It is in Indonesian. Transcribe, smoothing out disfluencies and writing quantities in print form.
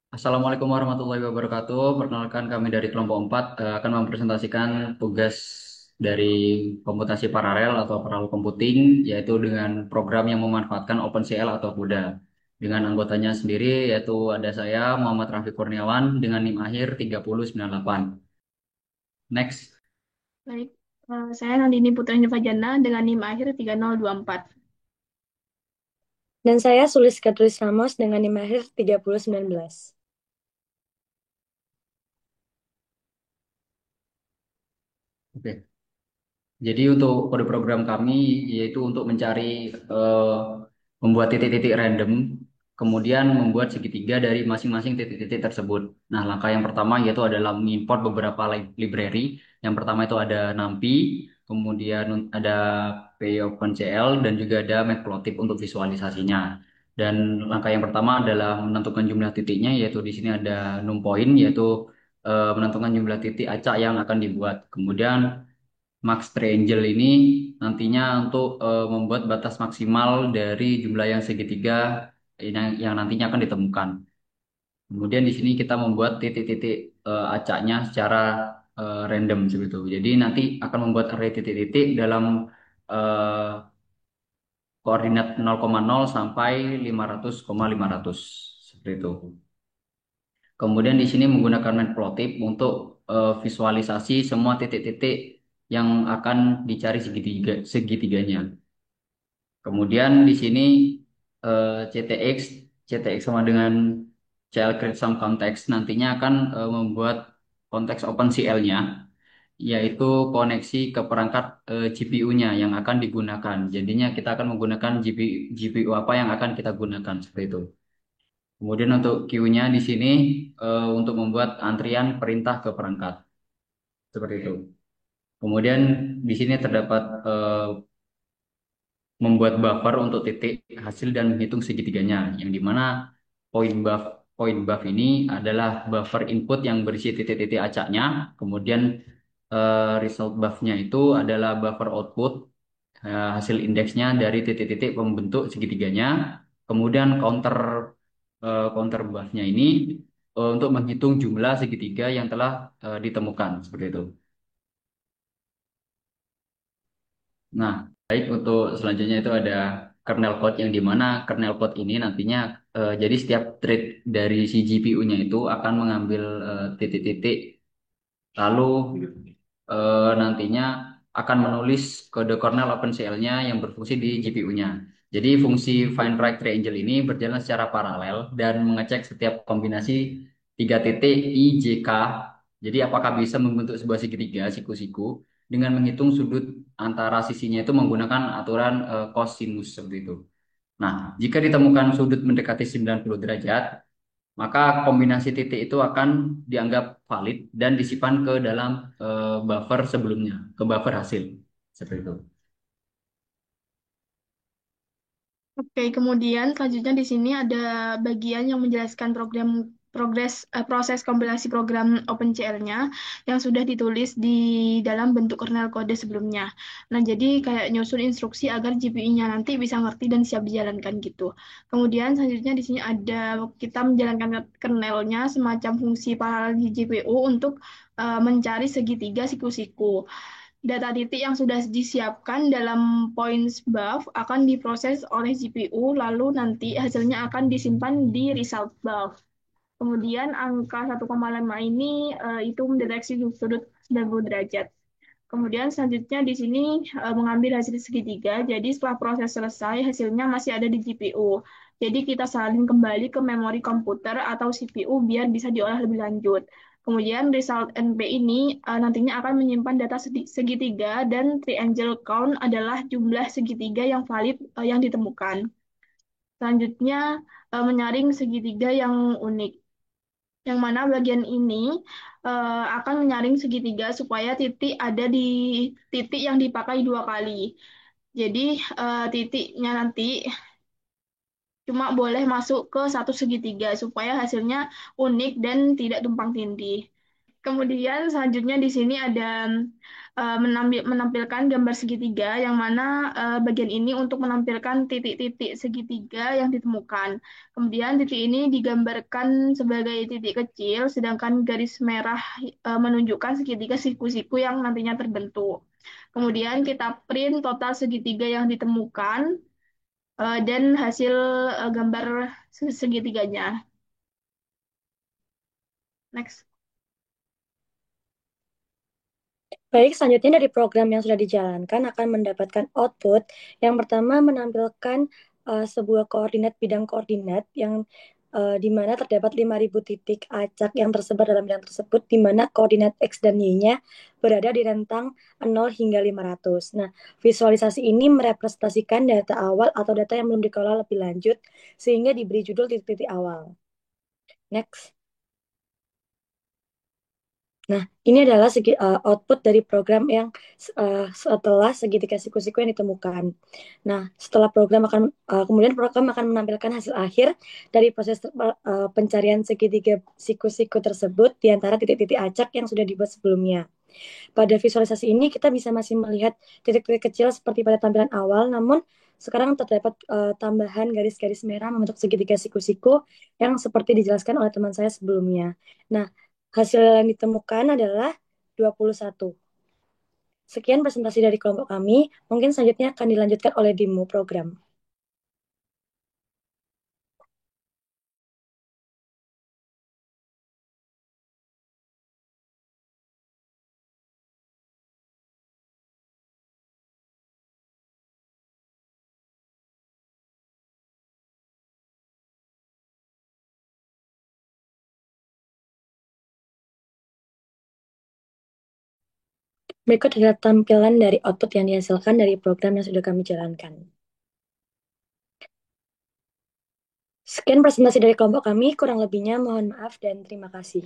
Assalamualaikum warahmatullahi wabarakatuh. Perkenalkan kami dari kelompok 4 akan mempresentasikan tugas dari komputasi paralel atau paralel computing yaitu dengan program yang memanfaatkan OpenCL atau CUDA. Dengan anggotanya sendiri yaitu ada saya Muhammad Rafi Kurniawan dengan NIM akhir 3098. Next. Baik, saya Nandini Putra Fajana dengan NIM akhir 3024. Dan saya Suliska Tulis Ramos dengan NIM akhir 3019. Oke. Jadi untuk kode program kami yaitu untuk mencari eh, membuat titik-titik random, kemudian membuat segitiga dari masing-masing titik-titik tersebut. Nah, langkah yang pertama yaitu adalah mengimport beberapa library. Yang pertama itu ada NumPy, kemudian ada PyOpenCL dan juga ada Matplotlib untuk visualisasinya. Dan langkah yang pertama adalah menentukan jumlah titiknya, yaitu di sini ada numPoint, yaitu menentukan jumlah titik acak yang akan dibuat. Kemudian Max Triangle ini nantinya untuk membuat batas maksimal dari jumlah yang segitiga yang nantinya akan ditemukan. Kemudian di sini kita membuat titik-titik acaknya secara random seperti itu. Jadi nanti akan membuat array titik-titik dalam eh, koordinat 0,0 sampai 500,500 seperti itu. Kemudian di sini menggunakan matplotlib untuk visualisasi semua titik-titik yang akan dicari segitiganya. Kemudian di sini CTX, CTX sama dengan child create some context nantinya akan membuat konteks OpenCL-nya, yaitu koneksi ke perangkat GPU-nya yang akan digunakan. Jadinya kita akan menggunakan GPU apa yang akan kita gunakan seperti itu. Kemudian untuk queue-nya di sini untuk membuat antrian perintah ke perangkat seperti itu. Kemudian di sini terdapat membuat buffer untuk titik hasil dan menghitung segitiganya, yang dimana point buff point buff ini adalah buffer input yang berisi titik-titik acaknya, kemudian result buff-nya itu adalah buffer output hasil indeksnya dari titik-titik pembentuk segitiganya, kemudian counter buff-nya ini untuk menghitung jumlah segitiga yang telah ditemukan seperti itu. Nah, baik untuk selanjutnya itu ada kernel code yang dimana kernel code ini nantinya jadi setiap thread dari si GPU-nya itu akan mengambil titik-titik lalu nantinya akan menulis kode kernel OpenCL-nya yang berfungsi di GPU-nya. Jadi fungsi find right triangle ini berjalan secara paralel dan mengecek setiap kombinasi tiga titik I, J, K. Jadi apakah bisa membentuk sebuah segitiga siku-siku dengan menghitung sudut antara sisinya itu menggunakan aturan cosinus seperti itu. Nah, jika ditemukan sudut mendekati 90 derajat, maka kombinasi titik itu akan dianggap valid dan disimpan ke dalam buffer sebelumnya, ke buffer hasil. Seperti itu. Oke, kemudian selanjutnya di sini ada bagian yang menjelaskan proses kompilasi program OpenCL-nya yang sudah ditulis di dalam bentuk kernel kode sebelumnya. Nah, jadi kayak nyusun instruksi agar GPU-nya nanti bisa ngerti dan siap dijalankan gitu. Kemudian selanjutnya di sini ada kita menjalankan kernelnya semacam fungsi paralel di GPU untuk mencari segitiga siku-siku. Data titik yang sudah disiapkan dalam points buff akan diproses oleh GPU, lalu nanti hasilnya akan disimpan di result buff. Kemudian angka 1,5 ini itu mendeteksi sudut 90 derajat. Kemudian selanjutnya di sini mengambil hasil segitiga. Jadi setelah proses selesai, hasilnya masih ada di GPU. Jadi kita salin kembali ke memori komputer atau CPU biar bisa diolah lebih lanjut. Kemudian result NP ini nantinya akan menyimpan data segitiga dan triangle count adalah jumlah segitiga yang valid yang ditemukan. Selanjutnya menyaring segitiga yang unik, yang mana bagian ini akan menyaring segitiga supaya titik ada di titik yang dipakai dua kali. Jadi titiknya nanti cuma boleh masuk ke satu segitiga supaya hasilnya unik dan tidak tumpang tindih. Kemudian selanjutnya di sini ada menampilkan gambar segitiga yang mana bagian ini untuk menampilkan titik-titik segitiga yang ditemukan. Kemudian titik ini digambarkan sebagai titik kecil, sedangkan garis merah menunjukkan segitiga siku-siku yang nantinya terbentuk. Kemudian kita print total segitiga yang ditemukan dan hasil gambar segitiganya. Next. Baik, selanjutnya dari program yang sudah dijalankan akan mendapatkan output. Yang pertama menampilkan sebuah koordinat bidang koordinat yang di mana terdapat 5.000 titik acak yang tersebar dalam bidang tersebut, di mana koordinat X dan Y-nya berada di rentang 0 hingga 500. Nah, visualisasi ini merepresentasikan data awal atau data yang belum dikelola lebih lanjut, sehingga diberi judul titik-titik awal. Next. Nah, ini adalah output dari program yang setelah segitiga siku-siku yang ditemukan. Nah, setelah program akan kemudian program akan menampilkan hasil akhir dari proses pencarian segitiga siku-siku tersebut di antara titik-titik acak yang sudah dibuat sebelumnya. Pada visualisasi ini kita bisa masih melihat titik-titik kecil seperti pada tampilan awal, namun sekarang terdapat tambahan garis-garis merah membentuk segitiga siku-siku yang seperti dijelaskan oleh teman saya sebelumnya. Nah, hasil yang ditemukan adalah 21. Sekian presentasi dari kelompok kami. Mungkin selanjutnya akan dilanjutkan oleh demo program. Berikut adalah tampilan dari output yang dihasilkan dari program yang sudah kami jalankan. Sekian presentasi dari kelompok kami, kurang lebihnya mohon maaf dan terima kasih.